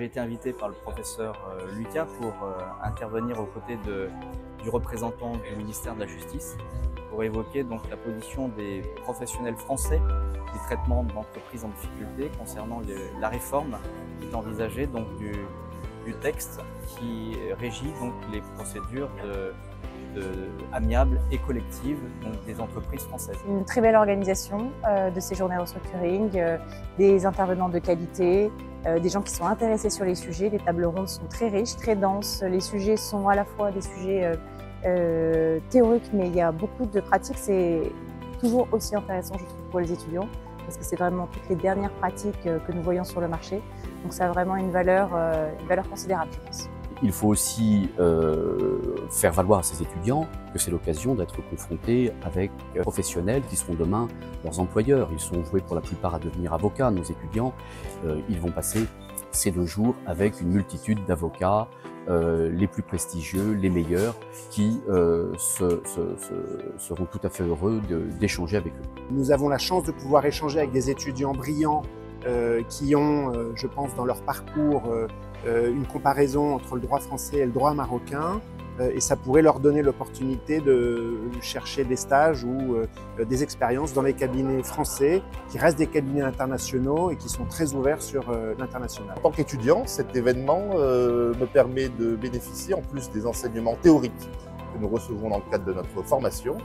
J'ai été invité par le professeur Lucas pour intervenir aux côtés du représentant du ministère de la Justice pour évoquer donc la position des professionnels français du traitement d'entreprises en difficulté concernant la réforme qui est envisagée donc du texte qui régit donc les procédures amiables et collectives donc des entreprises françaises. Une très belle organisation de ces journées restructuring, des intervenants de qualité, des gens qui sont intéressés sur les sujets. Les tables rondes sont très riches, très denses. Les sujets sont à la fois des sujets théoriques, mais il y a beaucoup de pratiques. C'est toujours aussi intéressant, je trouve, pour les étudiants, parce que c'est vraiment toutes les dernières pratiques que nous voyons sur le marché. Donc ça a vraiment une valeur considérable, je pense. Il faut aussi faire valoir à ces étudiants que c'est l'occasion d'être confrontés avec des professionnels qui seront demain leurs employeurs. Ils sont voués pour la plupart à devenir avocats. Nos étudiants, ils vont passer ces 2 jours avec une multitude d'avocats, les plus prestigieux, les meilleurs, qui seront tout à fait heureux d'échanger avec eux. Nous avons la chance de pouvoir échanger avec des étudiants brillants qui ont, je pense, dans leur parcours, une comparaison entre le droit français et le droit marocain, et ça pourrait leur donner l'opportunité de chercher des stages ou des expériences dans les cabinets français, qui restent des cabinets internationaux et qui sont très ouverts sur l'international. En tant qu'étudiant, cet événement me permet de bénéficier, en plus des enseignements théoriques que nous recevons dans le cadre de notre formation,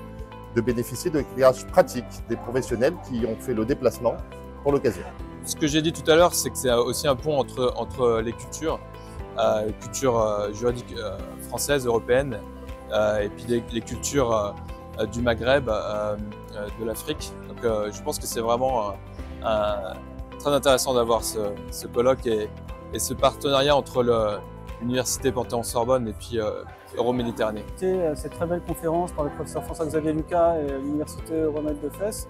de bénéficier de l'éclairage pratique des professionnels qui ont fait le déplacement pour l'occasion. Ce que j'ai dit tout à l'heure, c'est que c'est aussi un pont entre les cultures, culture juridique française, européenne, et puis les cultures du Maghreb, de l'Afrique. Donc je pense que c'est vraiment très intéressant d'avoir ce colloque et ce partenariat entre l'université Panthéon-Sorbonne et puis Euroméditerranée. Cette très belle conférence par le professeur François-Xavier Lucas et l'université Euromède de Fès,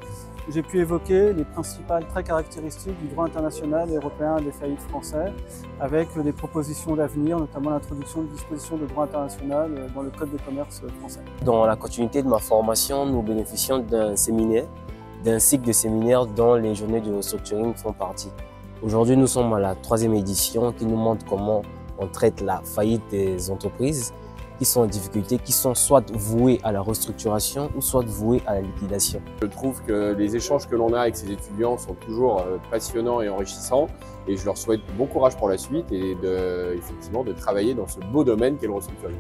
où j'ai pu évoquer les principales traits caractéristiques du droit international et européen des faillites français, avec des propositions d'avenir, notamment l'introduction de dispositions de droit international dans le code de commerce français. Dans la continuité de ma formation, nous bénéficions d'un séminaire, d'un cycle de séminaires dont les journées de restructuring font partie. Aujourd'hui, nous sommes à la 3e édition qui nous montre comment on traite la faillite des entreprises qui sont en difficulté, qui sont soit vouées à la restructuration ou soit vouées à la liquidation. Je trouve que les échanges que l'on a avec ces étudiants sont toujours passionnants et enrichissants, et je leur souhaite bon courage pour la suite et effectivement de travailler dans ce beau domaine qu'est le restructuring.